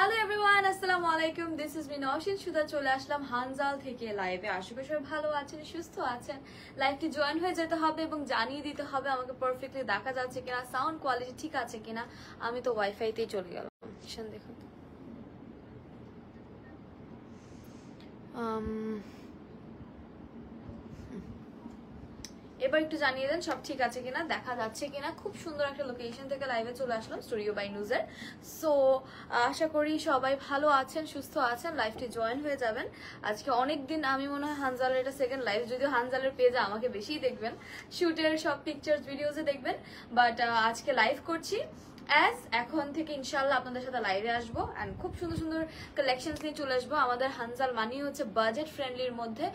Hello everyone, আসসালামু আলাইকুম। This is me Nowshin সুধা। চলে আসলাম হানজাল থেকে লাইভে। আশা করি সবাই ভালো আছেন, সুস্থ আছেন। লাইভটি জয়েন হয়ে যেতে হবে এবং জানিয়ে দিতে হবে আমাকে পারফেক্টলি দেখা যাচ্ছে কিনা, সাউন্ড কোয়ালিটি ঠিক আছে কিনা। আমি তো ওয়াইফাইতেই চলে গেলাম, দেখুন। এবার একটু জানিয়ে দেন সব ঠিক আছে কিনা, দেখা যাচ্ছে কিনা। খুব সুন্দর একটা লোকেশন থেকে লাইভে চলে আসলাম, স্টুডিও বাই নুজের। সো আশা করি সবাই ভালো আছেন, সুস্থ আছেন। লাইভটি জয়েন হয়ে যাবেন। আজকে অনেক দিন আমি মনে হয় হানজালের এটা সেকেন্ড লাইভ, যদিও হানজালের পেজে আমাকে বেশিই দেখবেন, শুটের সব পিকচার্স ভিডিওসে দেখবেন, বাট আজকে লাইভ করছি। এখন থেকে ইনশাল্লাহ আপনাদের সাথে লাইভে আসবো এন্ড খুব সুন্দর সুন্দর কালেকশনস নিয়ে চলে আসবো। আমাদের হানজাল মানি হচ্ছে বাজেট ফ্রেন্ডলির মধ্যে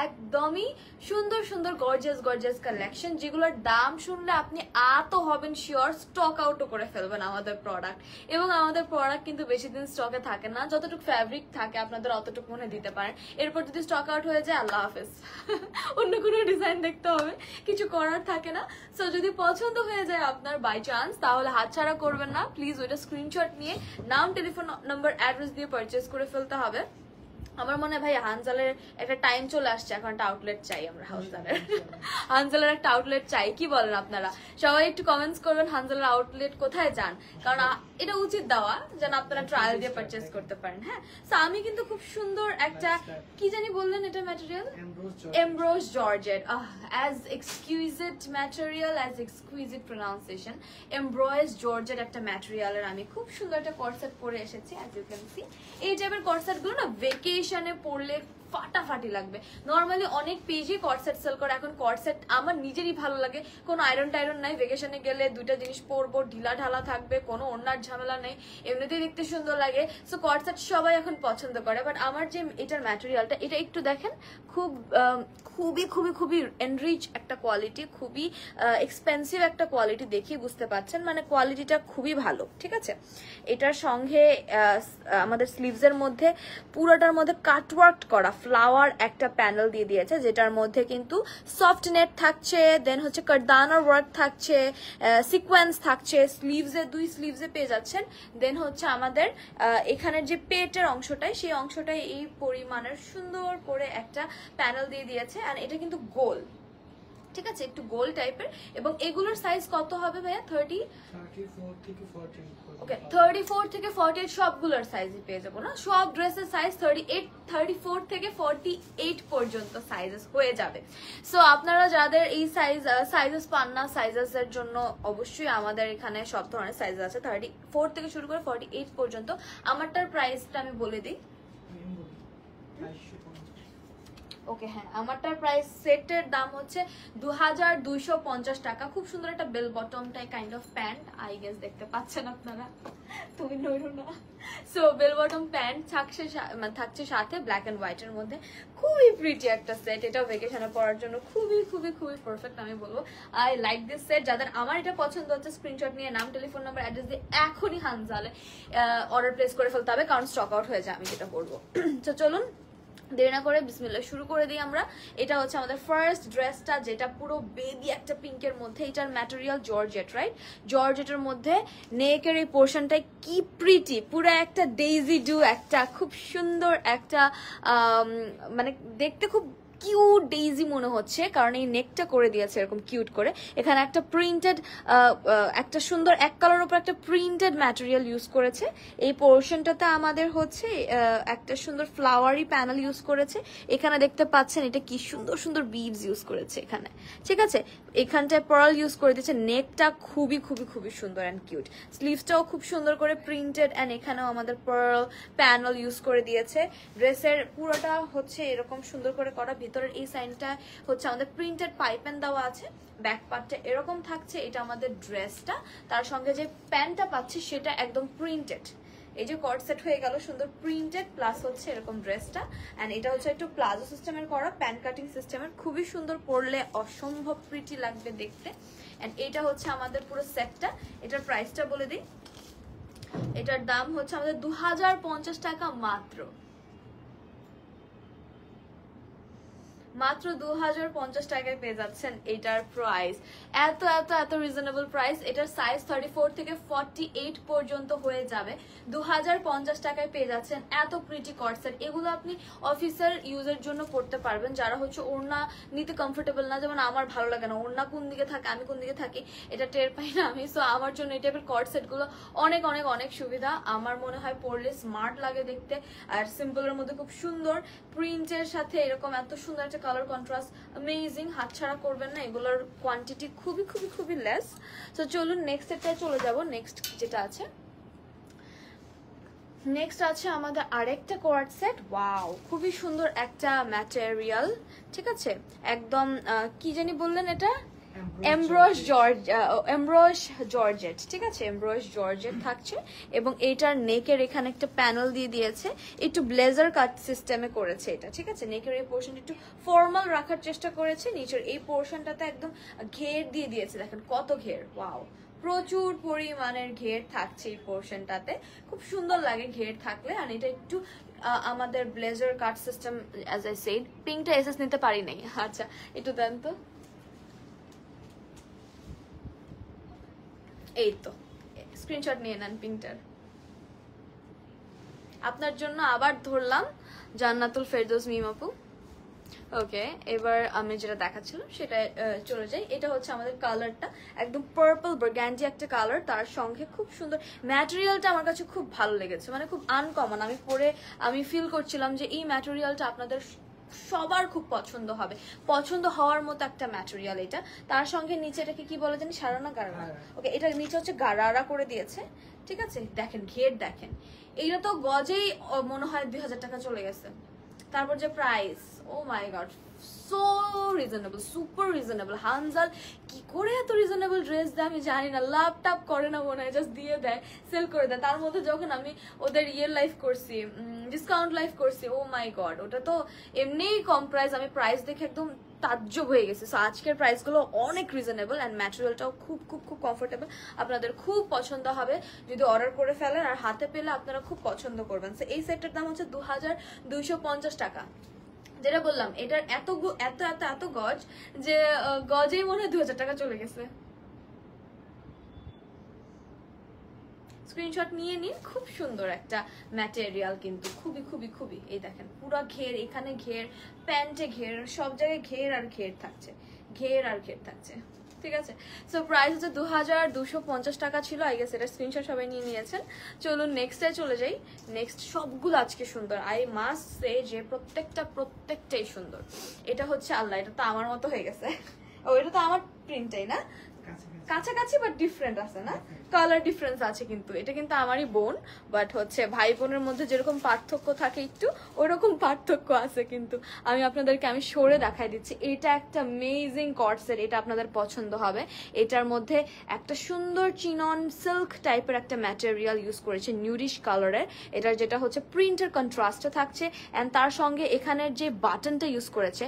একদমই সুন্দর সুন্দর গর্জিয়াস গর্জিয়াস কালেকশন, যেগুলোর দাম শুনলে আপনি তো হবেন শিওর স্টক আউটও করে ফেলবেন আমাদের প্রোডাক্ট। এবং আমাদের প্রোডাক্ট কিন্তু বেশি দিন স্টকে থাকে না, যতটুকু ফ্যাব্রিক থাকে আপনাদের অতটুকু মনে দিতে পারেন। এরপর যদি স্টক আউট হয়ে যায় আল্লাহ হাফেজ, অন্য কোনো ডিজাইন দেখতে হবে, কিছু করার থাকে না। সো যদি পছন্দ হয়ে যায় আপনার বাই চান্স, তাহলে হাতছাড়া করবেন না প্লিজ। ওইটা স্ক্রিনশট নিয়ে নাম, টেলিফোন নাম্বার, অ্যাড্রেস দিয়ে পারচেজ করে ফেলতে হবে। আমার মনে হয় ভাই হানজালের একটা টাইম চলে আসছে, এখন একটা আউটলেট চাই আমরা। হানজালের একটা আউটলেট চাই, কি বলেন আপনারা? সবাই একটু কমেন্টস করবেন হানজালের আউটলেট কোথায় যান, কারণ এটা উচিত দেওয়া যেন আপনারা ট্রায়াল দিয়ে পারচেজ করতে পারেন। হ্যাঁ, তো আমি কিন্তু খুব সুন্দর একটা, কি জানি বললেন এটা material, embroidered georgette. As exquisite material, as exquisite pronunciation. Embroidered georgette একটা ম্যাটেরিয়ালের আমি খুব সুন্দর একটা কর্সেট পরে এসেছি। অ্যাজ ইউ ক্যান সি, এই টাইপের কর্সেট গুলো না ভেকেশনে পরলে ফাটাফাটি লাগবে। নর্মালি অনেক পেজে কর্সেট সেল করে, এখন কর্সেট আমার নিজেরই ভালো লাগে, কোনো আয়রন টাইরন নাই। ভেকেশনে গেলে দুইটা জিনিস পরবো, ঢিলা ঢালা থাকবে, কোনো অন্যার ঝামেলা নেই, এমনিতেই দেখতে সুন্দর লাগে। সো কর্সেট সবাই এখন পছন্দ করে। বাট আমার যে এটার ম্যাটেরিয়ালটা, এটা একটু দেখেন, খুবই খুবই খুবই এনরিচ একটা কোয়ালিটি, খুবই এক্সপেন্সিভ একটা কোয়ালিটি, দেখেই বুঝতে পারছেন, মানে কোয়ালিটিটা খুবই ভালো। ঠিক আছে, এটার সঙ্গে আমাদের স্লিভসের মধ্যে পুরোটার মধ্যে কাটওয়ার্ক করা ফ্লাওয়ার একটা প্যানেল দিয়ে দিয়েছে, যেটার মধ্যে কিন্তু সফট নেট থাকছে, দেন হচ্ছে কারদানার ওয়ার্ক থাকছে, সিকোয়েন্স থাকছে। দুই স্লিভসে পেয়ে যাচ্ছেন। দেন হচ্ছে আমাদের এখানের যে পেটের অংশটাই, সেই অংশটাই এই পরিমাণের সুন্দর করে একটা প্যানেল দিয়ে দিয়েছে। আর এটা কিন্তু গোল, ঠিক আছে, একটু গোল টাইপের। এবং এগুলোর সাইজ কত হবে ভাইয়া? 34 থেকে 40। ওকে, 34 থেকে 48 সবগুলোর সাইজই পেয়ে যাবো না? সব ড্রেসের সাইজ 34 থেকে 48 পর্যন্ত সাইজেস হয়ে যাবে। সো আপনারা যাদের এই সাইজেস পান না, সাইজেসের জন্য অবশ্যই আমাদের এখানে সব ধরনের সাইজ আছে, 34 থেকে শুরু করে 48 পর্যন্ত। আমারটার প্রাইসটা আমি বলে দিই। ওকে, হ্যাঁ, আমারটার প্রাইস সেটের দাম হচ্ছে 2250 টাকা। খুব সুন্দর একটা bell bottom type kind of pant, I guess দেখতে পাচ্ছেন আপনারা, তুমি নইরো না। সো বেল বটম প্যান্ট থাকছে সাথে ব্ল্যাক এন্ড হোয়াইটের মধ্যে, খুবই প্রিটি একটা সেট। এটাও ভেকেশনে পরার জন্য খুবই খুবই খুবই পারফেক্ট আমি বলবো। I like this set. যাদের আমার এটা পছন্দ হচ্ছে, স্ক্রিনশট নিয়ে নাম, টেলিফোন নাম্বার, অ্যাড্রেস দিয়ে এখনই হানজালে অর্ডার প্লেস করে ফেলতে হবে, কারণ স্টক আউট হয়ে যায়। আমি যেটা করবো, তো চলুন দেরি না করে বিসমিল্লাহ শুরু করে দিই আমরা। এটা হচ্ছে আমাদের ফার্স্ট ড্রেসটা, যেটা পুরো বেবি একটা পিঙ্কের মধ্যে। এটার ম্যাটেরিয়াল জর্জেট, রাইট? জর্জেটের মধ্যে নেকের এই পোর্শনটাই কি প্রিটি, পুরো একটা ডেইজি ডু, একটা খুব সুন্দর একটা মানে দেখতে খুব কিউট ডেইজি মনে হচ্ছে, কারণ এই নেকটা করে দিয়েছে এরকম কিউট করে। এখানে একটা প্রিন্টেড, একটা সুন্দর এক কালার উপর একটা প্রিন্টেড ম্যাটেরিয়াল ইউজ করেছে। এই পোর্শনটাতে আমাদের হচ্ছে একটা সুন্দর ফ্লাওয়ারি প্যানেল ইউজ করেছে। এখানে দেখতে পাচ্ছেন এটা কি সুন্দর সুন্দর বিডস ইউজ করেছে এখানে, ঠিক আছে। এখানটায় পার্ল ইউজ করে দিয়েছে। নেকটা খুবই খুবই খুবই সুন্দর অ্যান্ড কিউট। স্লিভসটাও খুব সুন্দর করে প্রিন্টেড, অ্যান্ড এখানেও আমাদের পার্ল প্যানেল ইউজ করে দিয়েছে। ড্রেসের পুরোটা হচ্ছে এরকম সুন্দর করে করা। ভিতরের এই সাইডটা হচ্ছে আমাদের প্রিন্টেড পাইপেন দেওয়া আছে। ব্যাক পার্টটা এরকম থাকছে। এটা আমাদের ড্রেসটা, তার সঙ্গে যে প্যান্টটা পাচ্ছি সেটা একদম প্রিন্টেড। এই যে কর্ড সেট হয়ে গেল, সুন্দর প্রিন্টেড, প্লাস হচ্ছে এরকম ড্রেসটা। অ্যান্ড এটা হচ্ছে একটু প্লাজো সিস্টেমের করা, প্যান্ট কাটিং সিস্টেমের, খুবই সুন্দর, পরলে অসম্ভব প্রিটি লাগবে দেখতে। অ্যান্ড এটা হচ্ছে আমাদের পুরো সেটটা। এটার প্রাইসটা বলে দিই, এটার দাম হচ্ছে আমাদের 2050 টাকা মাত্র। মাত্র 2050 টাকায় পেয়ে যাচ্ছেন এটার প্রাইস। এত এত এত রিজনেবল প্রাইস। এটার সাইজ 34 থেকে 48 পর্যন্ত হয়ে যাবে। 2050 টাকায় পেয়ে যাচ্ছেন এত প্রিটি কর্ডসেট। এগুলো আপনি অফিসের ইউজের জন্য পড়তে পারবেন, যারা হচ্ছে ওড়না নিতে কমফোর্টেবল না, যেমন আমার ভালো লাগে না ওড়না কোন দিকে থাকে আমি কোন দিকে থাকি এটা টের পাই না আমি। সো আমার জন্য এই টাইপের কর্ডসেট গুলো অনেক অনেক অনেক সুবিধা। আমার মনে হয় পরলে স্মার্ট লাগে দেখতে, আর সিম্পলের মধ্যে খুব সুন্দর প্রিন্টের সাথে এরকম এত সুন্দর একটা কালার কন্ট্রাস্ট, অ্যামেজিং। হাতছাড়া করবেন না, এগুলোর কোয়ান্টিটি খুবই খুবই খুবই লেস। তো চলুন নেক্সট এটায় চলে যাব। নেক্সট যেটা আছে, নেক্সট আছে আমাদের আরেকটা কোয়ার্ড সেট। ওয়াও, খুবই সুন্দর একটা ম্যাটেরিয়াল, ঠিক আছে, একদম কি জানি বললেন এটা, এমব্রোস জর্জেট, ঠিক আছে, এমব্রোস জর্জেট থাকছে। এবং এইটার নেকের এখানে একটা প্যানেল দিয়ে দিয়েছে, একটু ব্লেজার কাট সিস্টেমে করেছে এটা, ঠিক আছে। নেকের এই পোর্শনটা একটু ফর্মাল রাখার চেষ্টা করেছে, নিচের এই পোর্শনটাতে একদম ঘের দিয়ে দিয়েছে, দেখেন কত ঘের। ওয়াও, প্রচুর পরিমাণের ঘের থাকছে এই পোর্শনটাতে, খুব সুন্দর লাগে ঘের থাকলে। আর এটা একটু আমাদের blazer cut system, as I said. পিঙ্কটা এসএস নিতে পারি নাই, আচ্ছা একটু দেন তো। এই তো স্ক্রিনশট নিয়ে নেন পিঙ্কটার। আপনার জন্য আবার ধরলাম জান্নাতুল ফেরদৌস মিম আপু। ওকে, এবার আমি যেটা দেখাচ্ছিলাম সেটা চলে যাই। এটা হচ্ছে আমাদের কালারটা একদম পার্পল বার্গান্ডি একটা কালার, তার সঙ্গে খুব সুন্দর ম্যাটেরিয়ালটা আমার কাছে খুব ভালো লেগেছে, মানে খুব আনকমন। আমি পরে আমি ফিল করছিলাম যে এই ম্যাটেরিয়ালটা আপনাদের সবার খুব পছন্দ হবে, পছন্দ হওয়ার মতো একটা ম্যাটেরিয়াল এটা। তার সঙ্গে নিচে এটাকে কি বলে জানি, সারানা গারানা। ওকে, এটা নিচে হচ্ছে গারারা করে দিয়েছে, ঠিক আছে। দেখেন ঘের দেখেন, এইটা তো গজেই মনে হয় 2000 টাকা চলে গেছে। তারপর যে price, oh my god, so reasonable, super reasonable. হানজাল কি করে এত রিজনেবল ড্রেস দেয় আমি জানি না, লাভ টাপ করে না মনে হয়, জাস্ট দিয়ে দেয়, সেল করে দেয়। তার মধ্যে যখন আমি ওদের লাইফ করছি, ডিসকাউন্ট লাইফ করছি, ও মাই গড, ওটা তো এমনিই কম প্রাইস। আমি প্রাইস দেখে একদম তাজ্জব হয়ে গেছে। সো আজকের প্রাইসগুলো অনেক রিজনেবল অ্যান্ড ম্যাটেরিয়ালটাও খুব খুব খুব কমফোর্টেবল, আপনাদের খুব পছন্দ হবে যদি অর্ডার করে ফেলেন, আর হাতে পেলে আপনারা খুব পছন্দ করবেন। সো এই সেটটার দাম হচ্ছে 2250 টাকা। যেটা বললাম, এটার এত এত এত এত গজ যে গজেই মনে হয় 2000 টাকা চলে গেছে। স্ক্রিনশট নিয়ে নিন। খুব সুন্দর একটা ম্যাটেরিয়াল কিন্তু, খুবই খুবই খুবই। এই দেখেন পুরো ঘের, এখানে ঘের, প্যান্টে ঘের, সব জায়গায় ঘের আর ঘের থাকছে, ঘের আর ঘের থাকছে, ঠিক আছে। সো প্রাইস হচ্ছে 2250 টাকা ছিল, আই গেস এটা স্ক্রিনশট সবাই নিয়ে নিয়েছেন। চলুন নেক্সটে চলে যাই। নেক্সট সবগুলো আজকে সুন্দর, আই মাস্ট সে যে প্রত্যেকটাই সুন্দর। এটা হচ্ছে আল্লাহ, এটা তো আমার মতো হয়ে গেছে। ও, এটা তো আমার প্রিন্টটাই না, কাছাকাছি বাট ডিফারেন্ট আছে না, কালার ডিফারেন্স আছে। কিন্তু এটা কিন্তু আমারই বোন, বাট হচ্ছে ভাই বোনের মধ্যে যেরকম পার্থক্য থাকে একটু ওরকম পার্থক্য আছে। কিন্তু আমি আপনাদেরকে আমি সরে দেখাই দিচ্ছি। এটা একটা অ্যামেজিং কর্ডসেট, এটা আপনাদের পছন্দ হবে। এটার মধ্যে একটা সুন্দর চিনন সিল্ক টাইপের একটা ম্যাটেরিয়াল ইউজ করেছে, নিউডিশ কালারের। এটার যেটা হচ্ছে প্রিন্টের কন্ট্রাস্টে থাকছে, অ্যান্ড তার সঙ্গে এখানের যে বাটনটা ইউজ করেছে,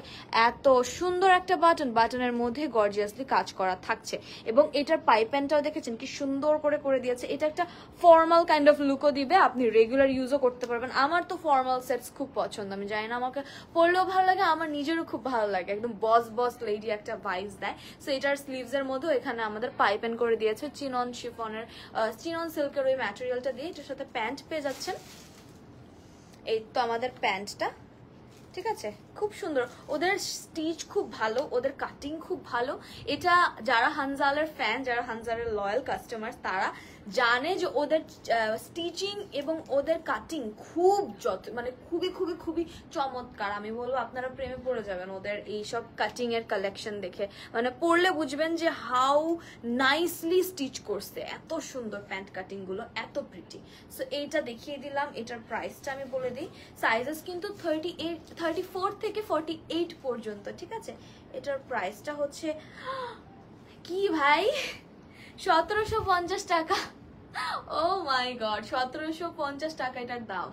এত সুন্দর একটা বাটনের মধ্যে গর্জিয়াসলি কাজ করা থাকছে। এবং এটার পাইপ্যানটাও দেখেছেন কি সুন্দর করে দিয়েছে। এটা একটা ফর্মাল কাইন্ড অফ লুকও দিবে, আপনি রেগুলার ইউজও করতে পারবেন। আমার তো ফর্মাল সেটস খুব পছন্দ, আমি জানি না আমাকে পরলেও ভালো লাগে, আমার নিজেরও খুব ভালো লাগে, একদম বস লেডি একটা ভাইবস দেয়। সো এটার স্লিভস এর মধ্যেও এখানে আমাদের পাইপ্যান করে দিয়েছে চিনন শিফনের, চিনন সিল্কের ওই ম্যাটেরিয়ালটা দিয়ে। এটার সাথে প্যান্ট পেয়ে যাচ্ছেন। এই তো আমাদের প্যান্টটা, ঠিক আছে, খুব সুন্দর। ওদের স্টিচ খুব ভালো, ওদের কাটিং খুব ভালো। এটা যারা হানজালের ফ্যান, যারা হানজালের লয়াল কাস্টমার, তারা জানে যে ওদের স্টিচিং এবং ওদের কাটিং খুব মানে খুবই খুবই খুবই চমৎকার। আমি বলবো আপনারা প্রেমে পড়ে যাবেন ওদের এইসব কাটিং এর কালেকশন দেখে, মানে পড়লে বুঝবেন যে হাউ নাইসলি স্টিচ করছে, এত সুন্দর প্যান্ট কাটিং গুলো, এত প্রিটি। সো এইটা দেখিয়ে দিলাম। এটার প্রাইসটা আমি বলে দিই, সাইজেস কিন্তু 34 থেকে 48 পর্যন্ত, ঠিক আছে। এটার প্রাইসটা হচ্ছে কি ভাই, 1750 টাকা। ও মাই গড, 1750 টাকা এটার দাম,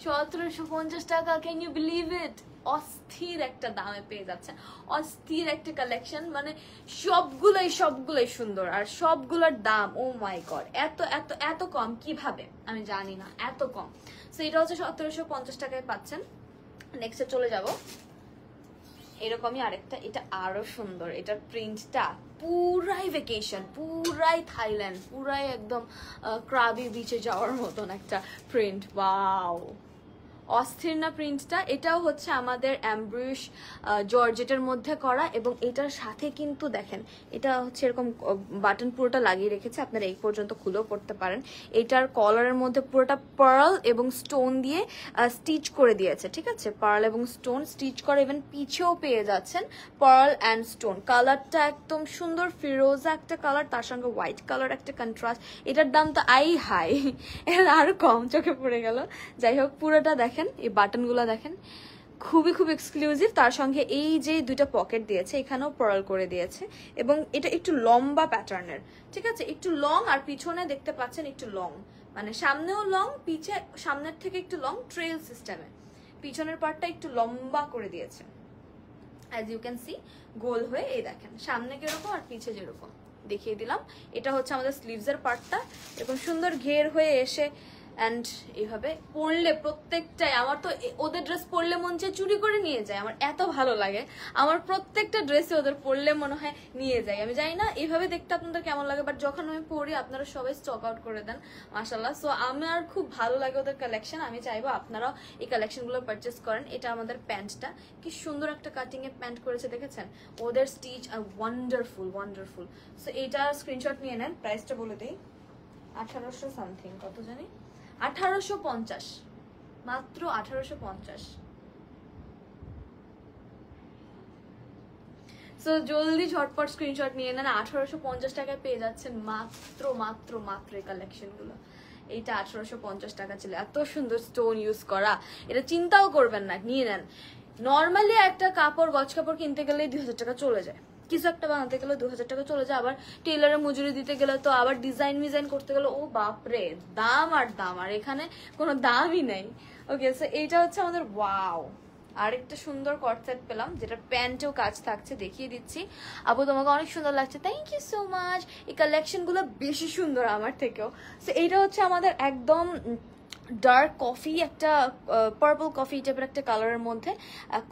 1750 টাকা, ক্যান ইউ বিলিভ ইট? অস্থির একটা দামে পেয়ে যাচ্ছেন, অস্থির একটা কালেকশন, মানে সবগুলোই সুন্দর আর সবগুলোর দাম ও মাই গড এত এত এত কম কিভাবে আমি জানি না, এত কম। সো এটা হচ্ছে 1750 টাকায় পাচ্ছেন। নেক্সটে চলে যাব, এরকমই আরেকটা, এটা আরো সুন্দর, এটার প্রিন্টটা পুরাই ভ্যাকেশন, পুরাই থাইল্যান্ড, পুরাই একদম ক্রাবি বিচে যাওয়ার মতন একটা প্রিন্ট। ওয়াও, অস্থির না প্রিন্টটা? এটাও হচ্ছে আমাদের অ্যাম্ব্রুশ জর্জেটের মধ্যে করা, এবং এটার সাথে কিন্তু দেখেন এটা হচ্ছে এরকম বাটন পুরোটা লাগিয়ে রেখেছে, আপনারা এই পর্যন্ত খুলেও পড়তে পারেন। এটার কলারের মধ্যে পুরোটা পার্ল এবং স্টোন দিয়ে স্টিচ করে দিয়েছে, ঠিক আছে, পার্ল এবং স্টোন স্টিচ করে, ইভেন পিছেও পেয়ে যাচ্ছেন পার্ল অ্যান্ড স্টোন। কালারটা একদম সুন্দর ফিরোজা একটা কালার, তার সঙ্গে হোয়াইট কালার একটা কন্ট্রাস্ট। এটার দাম তো হাই, এর আরো কম চোখে পড়ে গেল। যাই হোক, পুরোটা দেখেন, এই বাটনগুলো দেখেন, খুবই এক্সক্লুসিভ। তার সঙ্গে এই যে দুইটা পকেট দিয়েছে, এখানেও পার্ল করে দিয়েছে, এবং এটা একটু লম্বা প্যাটার্নের, ঠিক আছে, একটু লং, আর পিছনে দেখতে পাচ্ছেন একটু লং, মানে সামনেও লং, পিছে সামনের থেকে একটু লং, ট্রেল সিস্টেমে পিছনের পার্টটা একটু লম্বা করে দিয়েছে, অ্যাজ ইউ ক্যান সি, গোল হয়ে। এই দেখেন সামনে যেরকম আর পিছে যেরকম দেখিয়ে দিলাম। এটা হচ্ছে আমাদের স্লিভসের পার্টটা, এরকম সুন্দর ঘের হয়ে এসে, অ্যান্ড এইভাবে পরলে প্রত্যেকটাই, আমার তো ওদের ড্রেস পরলে মন চায় চুরি করে নিয়ে যায়, আমার এত ভালো লাগে, আমার প্রত্যেকটা ড্রেসে ওদের পরলে মনে হয় নিয়ে যায়। আমি জানি না এইভাবে দেখতে আপনাদের কেমন লাগে, বাট যখন আমি পরি আপনারা সবাই স্টক আউট করে দেন মাশাআল্লাহ। সো আমার খুব ভালো লাগে ওদের কালেকশন, আমি চাইবো আপনারাও এই কালেকশনগুলো পারচেস করেন। এটা আমাদের প্যান্টটা, কি সুন্দর একটা কাটিং এ প্যান্ট করেছে দেখেছেন, ওদের স্টিচ আর ওয়ান্ডারফুল। সো এটা স্ক্রিনশট নিয়ে নেন, প্রাইসটা বলে দিই, 1800 সামথিং, কত জানি, 1850, মাত্র 1850। সো জলদি ঝটপট স্ক্রিনশট নিয়ে নেন, 1850 টাকায় পেয়ে যাচ্ছেন মাত্র এই কালেকশন গুলো। এইটা 1850 টাকা ছিল, এত সুন্দর স্টোন ইউজ করা, এটা চিন্তাও করবেন না, নিয়ে নেন। নর্মালি একটা কাপড়, গজ কাপড় কিনতে গেলে 2000 টাকা চলে যায়, কিছু একটা বানাতে গেলে 2000 টাকা চলে যায়, আবার টেলারের মজুরি দিতে গেলে তো, আবার ডিজাইন করতে গেলে ও বাপরে দাম, আর এখানে কোনো দামই নেই। ওকে, সো এইটা হচ্ছে আমাদের, ওয়াও, আরেকটা সুন্দর কট সেট পেলাম, যেটা প্যান্টেও কাজ থাকছে, দেখিয়ে দিচ্ছি। আপু তোমাকে অনেক সুন্দর লাগছে, থ্যাংক ইউ সো মাচ। এই কালেকশন গুলো বেশি সুন্দর আমার থেকেও। সো এইটা হচ্ছে আমাদের একদম ডার্ক কফি, একটা পার্পল কফি টাইপের একটা কালারের মধ্যে,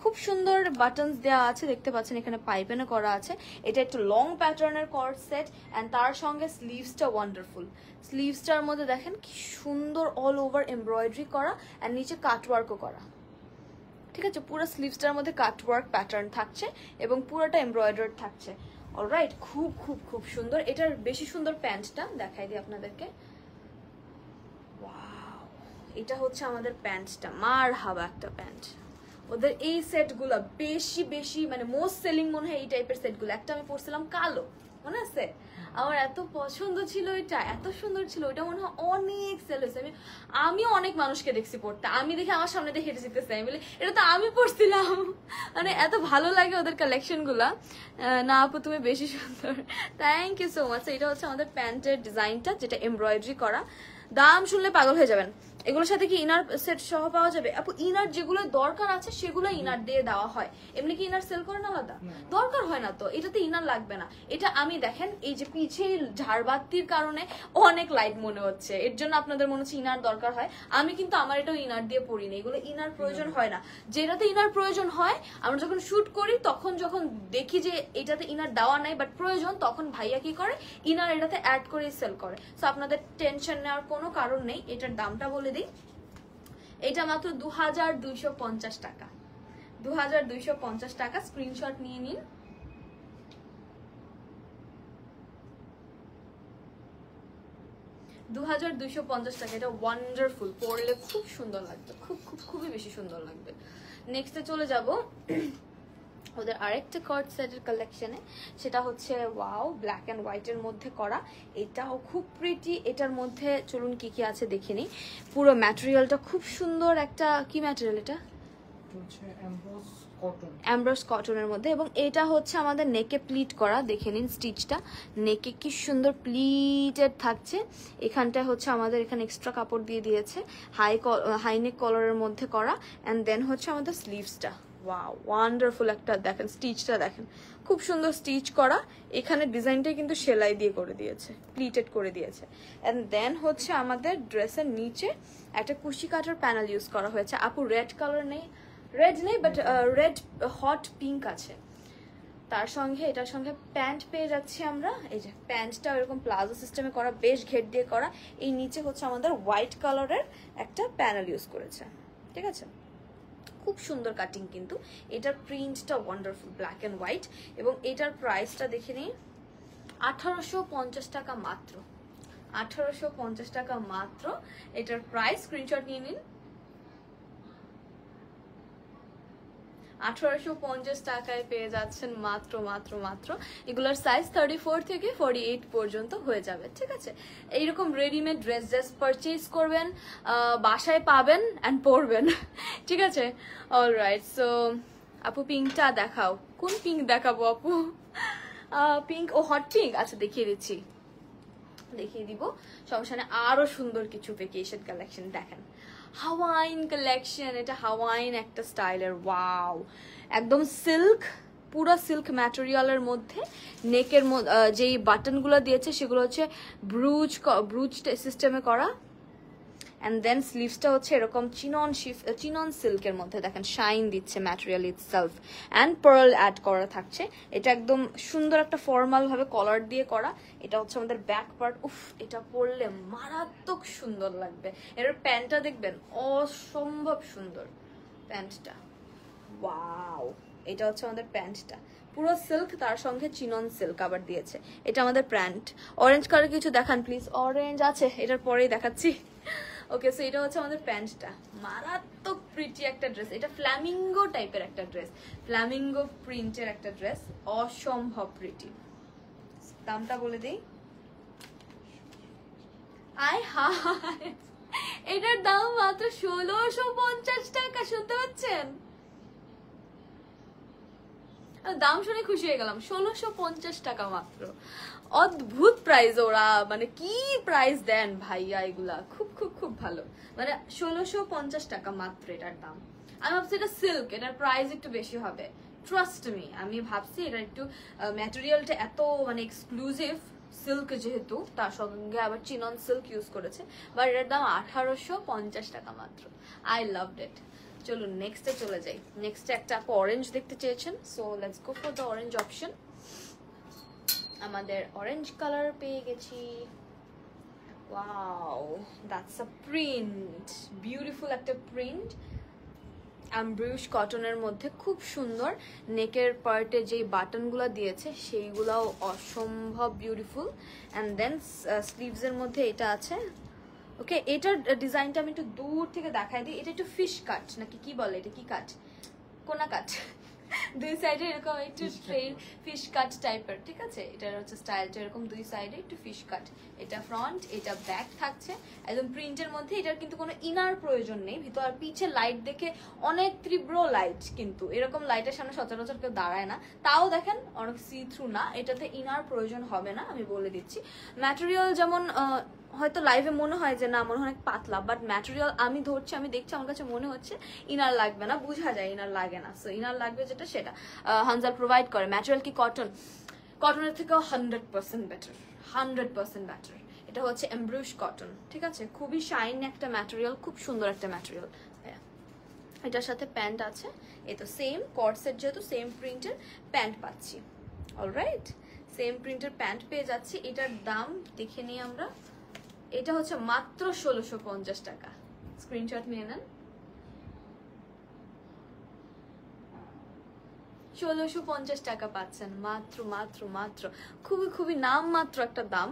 খুব সুন্দর বাটনস দেওয়া আছে, দেখতে পাচ্ছেন এখানে পাইপেনে করা আছে। এটা একটু লং প্যাটার্নের কট সেট, অ্যান্ড তার সঙ্গে স্লিভসটা ওয়ান্ডারফুল। স্লিভসটার মধ্যে দেখেন কি সুন্দর অল ওভার এমব্রয়ডারি করা, অ্যান্ড নিচে কাটওয়ার্কও করা, ঠিক আছে, পুরো স্লিভসটার মধ্যে কাটওয়ার্ক প্যাটার্ন থাকছে এবং পুরোটা এমব্রয়ডারি থাকছে। অলরাইট, খুব সুন্দর। এটার বেশি সুন্দর প্যান্টটা দেখাই দিই আপনাদেরকে। ওয়াও, এটা হচ্ছে আমাদের প্যান্টটা, মার হাবা একটা প্যান্ট। ওদের এই সেটগুলো বেশি মানে মোস্ট সেলিং মনে হয় এই টাইপের সেটগুলো। একটা আমি পরছিলাম কালো, মনে আছে, আমার এত পছন্দ ছিল, এটা এত সুন্দর ছিল, ওইটা মনে হয় অনেক সেল হয়েছে। আমি অনেক মানুষকে দেখছি পড়তে, আমি দেখে আমার সামনে দিয়ে হেঁটে যেতেছি, আমি বলি এটা তো আমি পড়ছিলাম, মানে এত ভালো লাগে ওদের কালেকশন গুলা। না আপু তুমি বেশি সুন্দর, থ্যাংক ইউ সো মাচ। এটা হচ্ছে আমাদের প্যান্টের ডিজাইনটা, যেটা এমব্রয়ডারি করা। দাম শুনলে পাগল হয়ে যাবেন। এগুলোর সাথে কি ইনার সেট সহ পাওয়া যাবে? আপু ইনার যেগুলো দরকার আছে সেগুলো ইনার দিয়ে দেওয়া হয়, এমনি কি ইনার সেল করে না আলাদা? দরকার হয় না তো, এটাতে ইনার লাগবে না। এটা আমি দেখেন এই যে পিছে ঝাড়বাতির কারণে অনেক লাইট মনে হচ্ছে, এর জন্য আপনাদের মনে হচ্ছে ইনার দরকার হয়। আমি কিন্তু আমার এটাও ইনার দিয়ে পরিনি, এগুলো ইনার প্রয়োজন হয় না। যেটাতে ইনার প্রয়োজন হয়, আমরা যখন শুট করি তখন যখন দেখি যে এটাতে ইনার দেওয়া নাই বাট প্রয়োজন, তখন ভাইয়া কি করে ইনার এটাতে অ্যাড করে সেল করে। সো আপনাদের টেনশন নেওয়ার কোনো কারণ নেই। এটার দামটা বলে দিই, এটা মাত্র 2250 টাকা, 2250 টাকা। স্ক্রিনশট নিয়ে নিন। 2250 টাকা, এটা ওয়ান্ডারফুল, পরলে খুব সুন্দর লাগবে, খুবই বেশি সুন্দর লাগবে। নেক্সটে চলে যাব ওদের আরেকটা কট সেটের কালেকশনে, সেটা হচ্ছে ওয়াও, ব্ল্যাক অ্যান্ড হোয়াইটের মধ্যে করা। এটাও খুব প্রিটি। এটার মধ্যে চলুন কি আছে দেখিনি। পুরো ম্যাটেরিয়ালটা খুব সুন্দর, একটা কি ম্যাটেরিয়াল এটা? হচ্ছে এমব্রোস কটন, এমব্রোস কটনের মধ্যে, এবং এটা হচ্ছে আমাদের নেকে প্লিট করা। দেখে নিন স্টিচটা, নেকে কি সুন্দর প্লিটেড থাকছে। এখানটা হচ্ছে আমাদের এখানে এক্সট্রা কাপড় দিয়ে দিয়েছে, হাই নেক কলারের মধ্যে করা। অ্যান্ড দেন হচ্ছে আমাদের স্লিভসটা, ওয়াও ওয়ান্ডারফুল একটা, দেখেন স্টিচটা দেখেন খুব সুন্দর স্টিচ করা। এখানে ডিজাইনটাই কিন্তু সেলাই দিয়ে করে দিয়েছে, প্লিটেড করে দিয়েছে। অ্যান্ড দেন হচ্ছে আমাদের ড্রেসের নিচে একটা কুশি কাটার প্যানেল ইউজ করা হয়েছে। আপু রেড কালার নেই, রেড নেই বাট রেড হট পিঙ্ক আছে। তার সঙ্গে এটার সঙ্গে প্যান্ট পেয়ে যাচ্ছি আমরা। এই যে প্যান্টটা এরকম প্লাজো সিস্টেমে করা, বেশ ঘের দিয়ে করা। এই নিচে হচ্ছে আমাদের হোয়াইট কালারের একটা প্যানেল ইউজ করেছে, ঠিক আছে। খুব সুন্দর কাটিং, কিন্তু এটার প্রিন্টটা ওয়ান্ডারফুল, ব্ল্যাক অ্যান্ড হোয়াইট। এবং এটার প্রাইসটা দেখে নিই, 1850 টাকা মাত্র, 1850 টাকা মাত্র এটার প্রাইস। স্ক্রিনশট নিয়ে নিন। 1850 টাকায় পেয়ে যাচ্ছেন মাত্র মাত্র মাত্র। এগুলোর সাইজ 34 থেকে 48 পর্যন্ত হয়ে যাবে, ঠিক আছে। এইরকম রেডিমেড ড্রেস পারচেজ করবেন, বাসায় পাবেন অ্যান্ড পরবেন, ঠিক আছে। অলরাইট, সো আপু পিঙ্কটা দেখাও। কোন পিঙ্ক দেখাবো আপু? পিঙ্ক ও হট পিঙ্ক, আচ্ছা দেখিয়ে দিচ্ছি, দেখিয়ে দিব, সমস্যা নেই। আরো সুন্দর কিছু ভেকেশন কালেকশন দেখেন, হাওয়াইন কালেকশন। এটা হাওয়াইন একটা স্টাইলের, ওয়াও, একদম সিল্ক, পুরো সিল্ক ম্যাটেরিয়ালের মধ্যে। নেকের যেই বাটনগুলো দিয়েছে সেগুলো হচ্ছে ব্রুজ সিস্টেমে করা। অ্যান্ড দেন স্লিভসটা হচ্ছে এরকম চিনন সিল্কের মধ্যে, দেখেন শাইন দিচ্ছে material itself, and pearl add করা থাকছে। এটা একদম সুন্দর একটা ফর্মাল ভাবে কলার দিয়ে করা। এটা হচ্ছে আমাদের ব্যাক পার্ট, উফ, এটা পরলে মারাত্মক সুন্দর লাগবে। এর প্যান্টটা দেখবেন অসম্ভব সুন্দর প্যান্টটা, ওয়াও। এটা হচ্ছে আমাদের প্যান্টটা, পুরো সিল্ক, তার সঙ্গে চিনন সিল্ক আবার দিয়েছে। এটা আমাদের প্যান্ট। অরেঞ্জ কালার কিছু দেখান প্লিজ। অরেঞ্জ আছে, এটার পরেই দেখাচ্ছি। ওকে, সো এটা হচ্ছে আমাদের প্যান্টটা, মারাত্মক প্রিটি একটা ড্রেস। এটা ফ্ল্যামিঙ্গো টাইপের একটা ড্রেস, ফ্ল্যামিঙ্গো প্রিন্টের একটা ড্রেস, অসম্ভব প্রিটি। দামটা বলে দিই, আয় হায়, এটার দাম মাত্র 1650 টাকা। শুনতে পাচ্ছেন? দাম শুনে খুশি হয়ে গেলাম, 1650 টাকা মাত্র। অদ্ভুত প্রাইস, ওরা মানে কি প্রাইস দেন ভাইয়া, এগুলা খুব খুব খুব ভালো। মানে 1650 টাকা মাত্র এটার দাম। আমি ভাবছি এটা সিল্ক, এটার প্রাইস একটু বেশি হবে, ট্রাস্ট মি। আমি ভাবছি এটা একটু ম্যাটেরিয়ালটা এত মানে এক্সক্লুসিভ, সিল্ক যেহেতু, তার সঙ্গে আবার চিনন সিল্ক ইউজ করেছে, বাট এটার দাম 1850 টাকা মাত্র। I loved it. চলুন নেক্সটে চলে যাই। নেক্সটে একটা অরেঞ্জ দেখতে চেয়েছেন, so let's go for the orange option. আমাদের অরেঞ্জ কালার পেয়ে গেছি, wow, that's a print, beautiful একটা প্রিন্ট। অ্যামব্রুশ কটনের মধ্যে খুব সুন্দর। নেকের পার্টে যেই বাটনগুলো দিয়েছে সেইগুলাও অসম্ভব বিউটিফুল। অ্যান্ড দেন স্লিভসের মধ্যে এটা আছে। ওকে, এটার ডিজাইনটা আমি একটু দূর থেকে দেখাই দিই। এটা একটু ফিশ কাট নাকি কি বলে, এটা কি কাট, কোনা কাট, দুই সাইডে এরকম একটু ফিশ কাট টাইপের, ঠিক আছে। এটার হচ্ছে স্টাইলটা এরকম, দুই সাইডে একটু ফিশ কাট। এটা ফ্রন্ট, এটা ব্যাক থাকছে একদম প্রিন্টের মধ্যে। এটার কিন্তু কোনো ইনার প্রয়োজন নেই, ভিতর আর পিছে লাইট দেখে অনেক তীব্র লাইট, কিন্তু এরকম লাইটের সামনে সচরাচর কেউ দাঁড়ায় না। তাও দেখেন অনেক সি থ্রু না, এটাতে ইনার প্রয়োজন হবে না, আমি বলে দিচ্ছি। ম্যাটেরিয়াল যেমন হয়তো লাইভে মনে হয় যে না, মনে হয় অনেক পাতলা, বাট ম্যাটেরিয়াল আমি ধরছি, আমি দেখছি, আমার কাছে মনে হচ্ছে ইনার লাগবে না, বোঝা যায় ইনার লাগে না। সো ইনার লাগবে যেটা, সেটা হানজাল প্রোভাইড করে। ম্যাটেরিয়াল কি কটন, কটনের থেকেও 100% বেটার, 100% বেটার। এটা হচ্ছে এমব্রুশ কটন, ঠিক আছে। খুবই শাইন একটা ম্যাটেরিয়াল, খুব সুন্দর একটা ম্যাটেরিয়াল। এটার সাথে প্যান্ট আছে, এ তো সেম কর্ডসেট, যেহেতু সেম প্রিন্টের প্যান্ট পাচ্ছি। অলরাইট, সেম প্রিন্টের প্যান্ট পেয়ে যাচ্ছি। এটার দাম দেখে নিই আমরা। এটা হচ্ছে মাত্র 1650 টাকা। স্ক্রিনশট নিয়ে নেন। 1650 টাকা পাচ্ছেন মাত্র মাত্র মাত্র। খুবই খুবই নাম মাত্র একটা দাম,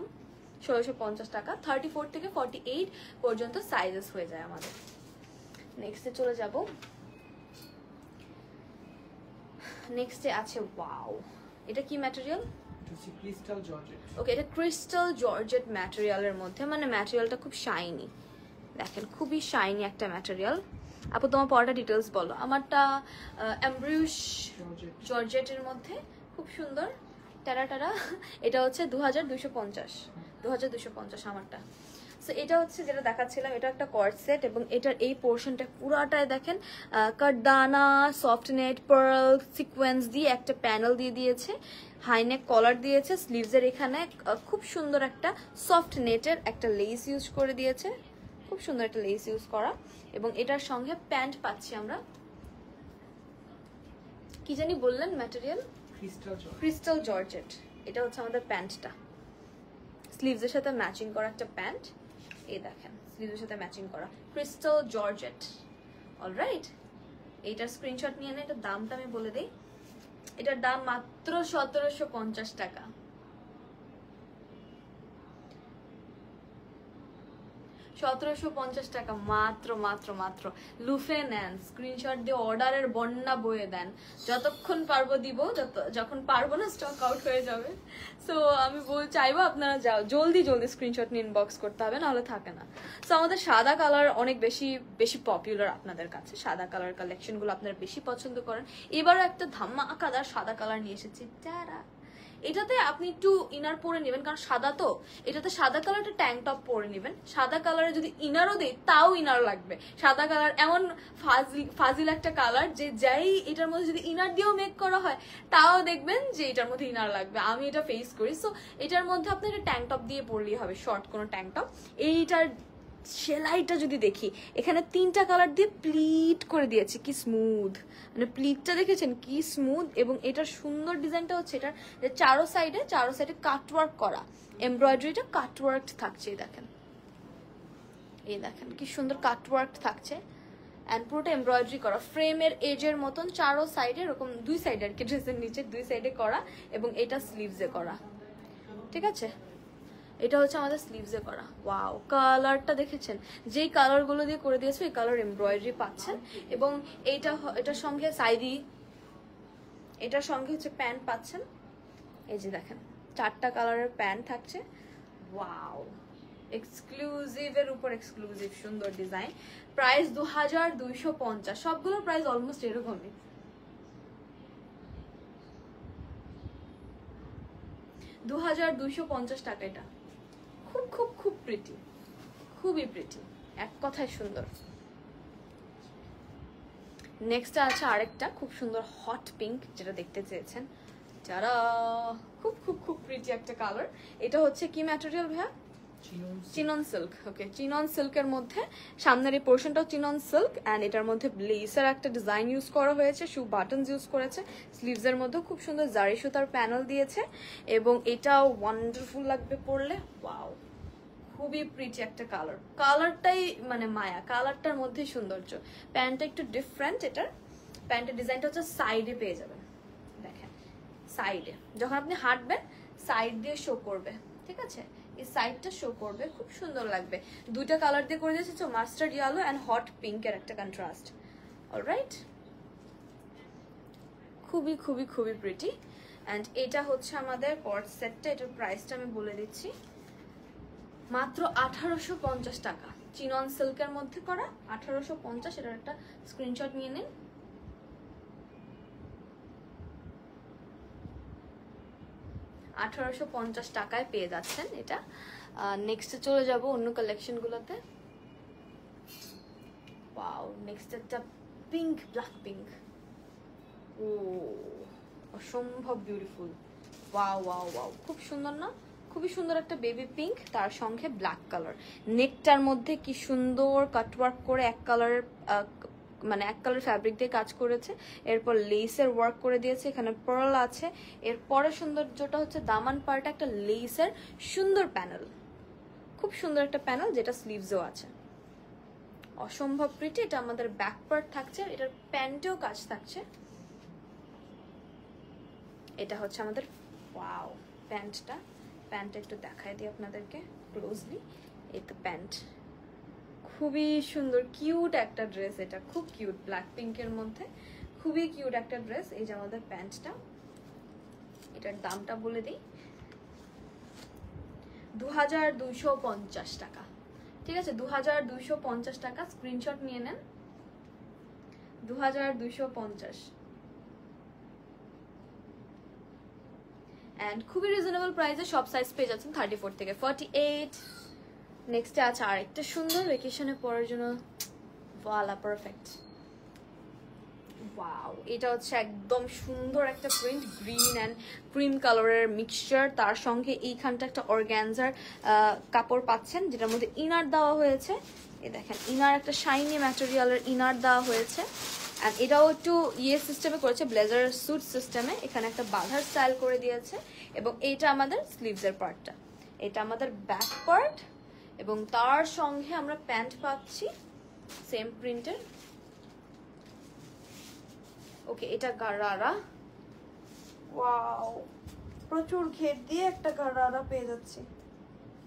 1650 টাকা। 34 থেকে 48 পর্যন্ত সাইজেস হয়ে যায় আমাদের। নেক্সটে চলে যাব। নেক্সটে আছে, ওয়াও, এটা কি ম্যাটেরিয়াল? Crystal georgette. ওকে, এটা ক্রিস্টাল জর্জেট ম্যাটেরিয়ালের মধ্যে, মানে ম্যাটেরিয়ালটা খুব শাইনি, দেখেন খুবই শাইনি একটা ম্যাটেরিয়াল। আপু তোমার পড়াটা ডিটেলস বলো। আমারটা এমব্রিউশ জর্জেট। জর্জেটের মধ্যে খুব সুন্দর টেরা টেরা। এটা হচ্ছে 2250, 2250 আমারটা। সো এটা হচ্ছে যেটা দেখাচ্ছিলাম, এটা একটা কর্ড সেট এবং এটার এই পোর্শনটা পুরাটায় দেখেন কাটদানা, সফট নেট, পার্ল, সিকোয়েন্স দিয়ে একটা প্যানেল দিয়ে দিয়েছে, হাইনেক কলার দিয়েছে, স্লিভসের এখানে খুব সুন্দর একটা সফট নেটের একটা লেস ইউজ করে দিয়েছে, খুব সুন্দর একটা লেস ইউজ করা। এবং এটার সঙ্গে প্যান্ট পাচ্ছি আমরা, কি জানি বললেন ম্যাটেরিয়াল, ক্রিস্টাল জর্জেট। এটা হচ্ছে আমাদের প্যান্টটা, স্লিভসের সাথে ম্যাচিং করা একটা প্যান্ট। এই দেখেন স্লিভসের সাথে ম্যাচিং করা ক্রিস্টাল জর্জেট। অলরাইট, এইটার স্ক্রিনশট নিয়ে নেন। এটার দামটা আমি বলে দিই, এটার দাম মাত্র 1750 টাকা। 1750 টাকা মাত্র মাত্র মাত্র। লুফে নেন, স্ক্রিনশট দিয়ে অর্ডারের বন্যা বয়ে দেন, যতক্ষণ পারবো দিব, যখন পারবো না স্টক আউট হয়ে যাবে। সো আমি চাইবো আপনারা যাও জলদি জলদি স্ক্রিনশট নিয়ে ইনবক্স করতে হবে, নাহলে থাকে না। সো আমাদের সাদা কালার অনেক বেশি বেশি পপুলার আপনাদের কাছে, সাদা কালার কালেকশনগুলো আপনারা বেশি পছন্দ করেন। এবারও একটা ধামাকাদার সাদা কালার নিয়ে এসেছি, টারা। এটাতে আপনি একটু ইনার পরে নেবেন, কারণ সাদা তো, এটাতে সাদা কালারটা ট্যাঙ্ক টপ পরে নেবেন। সাদা কালারে যদি ইনারও দেয় তাও ইনার লাগবে। সাদা কালার এমন ফাজিল একটা কালার যে যাই এটার মধ্যে যদি ইনার দিয়েও মেক করা হয় তাও দেখবেন যে এটার মধ্যে ইনার লাগবে। আমি এটা ফেস করি। সো এটার মধ্যে আপনি একটা ট্যাঙ্ক টপ দিয়ে পরলেই হবে, শর্ট কোনো ট্যাঙ্ক টপ। এইটার সেলাইটা যদি দেখি, এখানে 3টা কালার দিয়ে প্লিট করে দিয়েছে, কি স্মুথ, মানে প্লিটটা দেখেছেন কি স্মুথ। এবং এটার সুন্দর ডিজাইনটা হচ্ছে এটার চারো সাইডে কাটওয়ার্ক করা, এমব্রয়ডারিটা কাটওয়ার্ক থাকছে। এই দেখেন কি সুন্দর কাটওয়ার্ক থাকছে, অ্যান্ড পুরোটা এমব্রয়ডারি করা, ফ্রেমের এজের মতন চারো সাইডে, এরকম 2 সাইডে আর কি, ড্রেসের নিচে 2 সাইডে করা, এবং এটা স্লিভসে করা। ঠিক আছে, এটা হচ্ছে আমাদের স্লিভসে করা। ওয়াও, কালারটা দেখেছেন, যেই কালারগুলো দিয়ে করে দিয়েছে ওই কালার এমব্রয়ডারি পাচ্ছেন। এবং এটার সঙ্গে সাইডি, এটার সঙ্গে হচ্ছে প্যান্ট পাচ্ছেন। এই যে দেখেন 4টা কালারের প্যান্ট থাকছে। ওয়াও, এক্সক্লুসিভের উপর এক্সক্লুসিভ, সুন্দর ডিজাইন। প্রাইস 2250, সবগুলোর প্রাইস অলমোস্ট এরকমই। 2250 টাকা। এটা খুব খুব খুব প্রিটি, খুবই প্রিটি, এক কথায় সুন্দর। নেক্সট আছে আরেকটা খুব সুন্দর হট পিঙ্ক, যেটা দেখতে চেয়েছেন যারা, খুব খুব খুব প্রিটি একটা কালার। এটা হচ্ছে কি ম্যাটেরিয়াল ভাইয়া? Chinon silk. ওকে, চিনন সিল্কের মধ্যে সামনের এই পোর্শনটাও চিনন সিল্ক, অ্যান্ড এটার মধ্যে লেসের একটা ডিজাইন ইউজ করা হয়েছে, শু বাটনস ইউজ করেছে, স্লিভসের মধ্যে খুব সুন্দর জারি সুতার প্যানেল দিয়েছে, এবং এটাও ওয়ান্ডারফুল লাগবে পরলে। ওয়াও, খুবই প্রিটি একটা কালার, কালারটাই মানে মায়া, কালারটার মধ্যে সৌন্দর্য। প্যান্টটা একটু ডিফারেন্ট, এটার প্যান্টের ডিজাইনটা হচ্ছে সাইডে পেয়ে যাবেন। দেখেন সাইডে যখন আপনি হাঁটবেন সাইড দিয়ে শো করবে, ঠিক আছে, এই সাইডটা শো করবে, খুব সুন্দর লাগবে। 2টা কালার দিয়ে করে দিয়েছে, মাস্টার্ড ইয়েলো অ্যান্ড হট পিঙ্কের একটা কন্ট্রাস্ট। অলরাইট, খুবই খুবই খুবই প্রিটি। অ্যান্ড এটা হচ্ছে আমাদের কর্ড সেটটা। এটার প্রাইসটা আমি বলে দিচ্ছি, মাত্র 1850 টাকা। চিনন সিল্কের মধ্যে করা, 1850। এটার একটা স্ক্রিনশট নিয়ে নিন। $1850 টাকায় পেয়ে যাচ্ছেন এটা। নেক্সটে চলে যাব অন্য কালেকশনগুলোতে। ওয়াও, নেক্সট একটা পিঙ্ক, ব্ল্যাক পিঙ্ক। ও অসম্ভব বিউটিফুল। ওয়াও ওয়াও ওয়াও, খুব সুন্দর না? খুবই সুন্দর একটা বেবি পিঙ্ক, তার সঙ্গে ব্ল্যাক কালার। নেকটার মধ্যে কি সুন্দর কাটওয়ার্ক করে এক কালারের মানে এক কালার ফ্যাব্রিক দিয়ে কাজ করেছে, এরপর লেসের ওয়ার্ক করে দিয়েছে, এখানে পার্ল আছে। এরপরে সৌন্দর্যটা হচ্ছে দামান পার্টে একটা লেসের সুন্দর প্যানেল, খুব সুন্দর একটা প্যানেল, যেটা স্লিভসও আছে। অসম্ভব প্রিটি। এটা আমাদের ব্যাক পার্ট থাকছে, এটার প্যান্টেও কাজ থাকছে। এটা হচ্ছে আমাদের ওয়াও প্যান্টটা। প্যান্টটা একটু দেখাই দিই আপনাদেরকে ক্লোজলি। এই তো প্যান্ট, খুবই সুন্দর কিউট একটা ড্রেস। এটা খুব কিউট, ব্ল্যাক পিঙ্কের মধ্যে খুবই কিউট একটা ড্রেস। এই যে আমাদের প্যান্টটা, এটার দামটা বলে দিই, 2250 টাকা। ঠিক আছে, 2250 টাকা। স্ক্রিনশট নিয়ে নেন। 2250 এন্ড খুবই রিজনেবল প্রাইসে সব সাইজ পেয়ে যাচ্ছেন 34 থেকে 48। নেক্সটে আছে আরেকটা সুন্দর ভ্যাকেশনে পরার জন্য, ওয়ালা পারফেক্ট। ওয়াও, এটা হচ্ছে একদম সুন্দর একটা প্রিন্ট, গ্রিন অ্যান্ড ক্রিম কালারের মিক্সচার। তার সঙ্গে এইখানটা একটা অর্গ্যানজার কাপড় পাচ্ছেন, যেটার মধ্যে ইনার দেওয়া হয়েছে। এই দেখেন, ইনার একটা শাইনি ম্যাটেরিয়ালের ইনার দেওয়া হয়েছে। অ্যান্ড এটাও একটু সিস্টেমে করেছে, ব্লেজার স্যুট সিস্টেমে। এখানে একটা বাঁধার স্টাইল করে দিয়েছে। এবং এইটা আমাদের স্লিভসের পার্টটা, এটা আমাদের ব্যাক পার্ট। এবং তার সঙ্গে আমরা প্যান্ট পাচ্ছি সেম প্রিন্টের। ওকে, এটা গারারা। ওয়াও, প্রচুর ঘের দিয়ে একটা গারারা পেয়ে যাচ্ছি।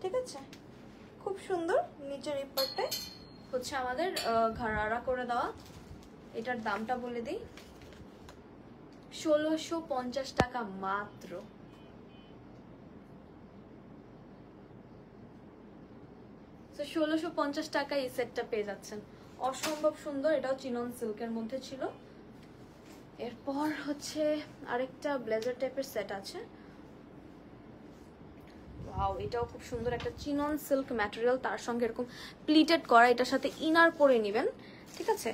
ঠিক আছে, খুব সুন্দর। নিচের এই পার্টটায় হচ্ছে আমাদের গারারা করে দেওয়া। এটার দামটা বলে দিই, 1650 টাকা মাত্র। তো 1650 টাকায় এই সেটটা পেয়ে যাচ্ছেন, অসম্ভব সুন্দর। এটাও চিনন সিল্কের মধ্যে ছিল। এরপর হচ্ছে আরেকটা ব্লেজার টাইপের সেট আছে। ওয়াও, এটাও খুব সুন্দর, একটা চিনন সিল্ক ম্যাটেরিয়াল, তার সঙ্গে এরকম প্লিটেড করা। এটার সাথে ইনার পরে নেবেন, ঠিক আছে,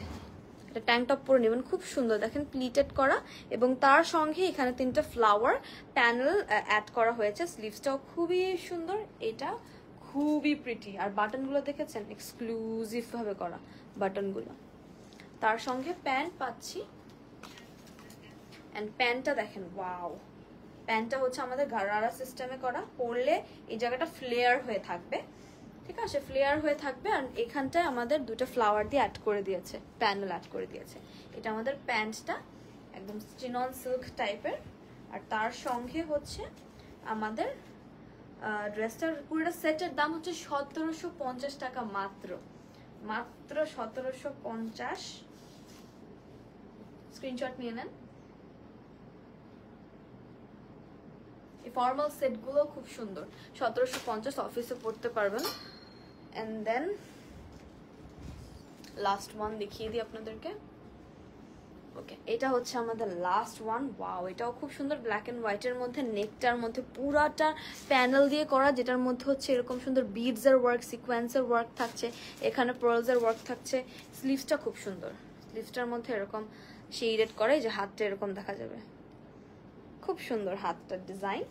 এটা ট্যাঙ্ক টপ পরে নেবেন। খুব সুন্দর, দেখেন প্লিটেড করা। এবং তার সঙ্গে এখানে 3টা ফ্লাওয়ার প্যানেল অ্যাড করা হয়েছে। স্লিভসটাও খুবই সুন্দর, এটা খুবই প্রিটি। আর বাটনগুলো দেখেছেন, এক্সক্লুসিভ ভাবে করা বাটনগুলো। তার সঙ্গে প্যান্ট পাচ্ছি। এন্ড প্যান্টটা দেখেন, ওয়াও, প্যান্টটা হচ্ছে আমাদের গারারা সিস্টেমে করা। পরলে এই জায়গাটা ফ্লেয়ার হয়ে থাকবে, ঠিক আছে, ফ্লেয়ার হয়ে থাকবে। আর এখানটায় আমাদের 2টা ফ্লাওয়ার দিয়ে অ্যাড করে দিয়েছে, প্যানেল অ্যাড করে দিয়েছে। এটা আমাদের প্যান্টটা একদম চিনন সিল্ক টাইপের। আর তার সঙ্গে হচ্ছে আমাদের ড্রেসটার পুরোটা সেটের দাম হচ্ছে 1750 টাকা মাত্র, মাত্র 1750। স্ক্রিনশট নিয়ে নেন। এই ফর্মাল সেটগুলো খুব সুন্দর, 1750 অফিসে পড়তে পারবেন। এন্ড দেন লাস্ট ওয়ান দেখিয়ে দিই আপনাদেরকে। ওকে, এটা হচ্ছে আমাদের লাস্ট ওয়ান। ওয়াও, এটাও খুব সুন্দর, ব্ল্যাক এন্ড হোয়াইটের মধ্যে, নেকটার মধ্যে পুরাটা প্যানেল দিয়ে করা, যেটার মধ্যে হচ্ছে এরকম সুন্দর বিডসের ওয়ার্ক, সিকোয়েন্সের ওয়ার্ক থাকছে, এখানে পার্লসের ওয়ার্ক থাকছে। স্লিভসটা খুব সুন্দর, স্লিভসটার মধ্যে এরকম শেডেড করে, যে হাতটা এরকম দেখা যাবে, খুব সুন্দর হাতটার ডিজাইন।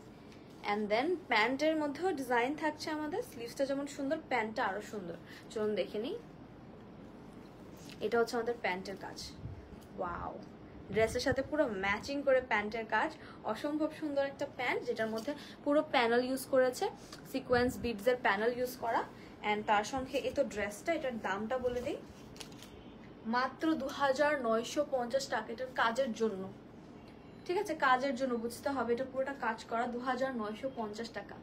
অ্যান্ড দেন প্যান্টের মধ্যেও ডিজাইন থাকছে আমাদের। স্লিভসটা যেমন সুন্দর, প্যান্টটা আরো সুন্দর। চলুন দেখে নিই। এটা হচ্ছে আমাদের প্যান্টের কাজ। ওয়াও, ড্রেসের সাথে পুরো ম্যাচিং করে প্যান্টের কাজ, অসম্ভব সুন্দর একটা প্যান্ট, যেটার মধ্যে পুরো প্যানেল ইউজ করেছে, সিকোয়েন্স বিডসের প্যানেল ইউজ করা। অ্যান্ড তার সঙ্গে এই তো ড্রেসটা, এটার দামটা বলে দিই, মাত্র 2950 টাকা। এটার কাজের জন্য, ঠিক আছে, কাজের জন্য বুঝতে হবে, এটা পুরোটা কাজ করা, 2950 টাকা।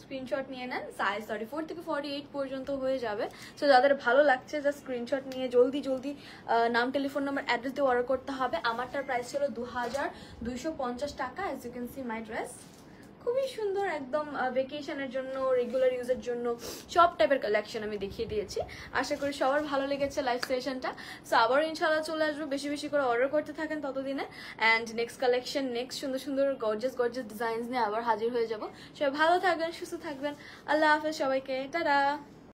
স্ক্রিনশট নিয়ে নেন, সাইজ 34 থেকে 48 পর্যন্ত হয়ে যাবে। সো যাদের ভালো লাগছে, যা স্ক্রিনশট নিয়ে জলদি জলদি নাম, টেলিফোন নাম্বার, অ্যাড্রেস দিয়ে অর্ডার করতে হবে। আমারটার প্রাইস ছিল 2250 টাকা। As you can see my dress, খুবই সুন্দর, একদম ভেকেশনের জন্য, রেগুলার ইউজের জন্য সব টাইপের কালেকশন আমি দেখিয়ে দিয়েছি। আশা করি সবার ভালো লেগেছে লাইভ সেশনটা। সো আবার ইনশাল্লাহ চলে আসবো, বেশি বেশি করে অর্ডার করতে থাকেন ততদিনে। অ্যান্ড নেক্সট কালেকশন, নেক্সট সুন্দর সুন্দর গর্জিয়াস গর্জিয়াস ডিজাইনস নিয়ে আবার হাজির হয়ে যাবো। সবাই ভালো থাকবেন, সুস্থ থাকবেন। আল্লাহ হাফেজ সবাইকে, টাটা।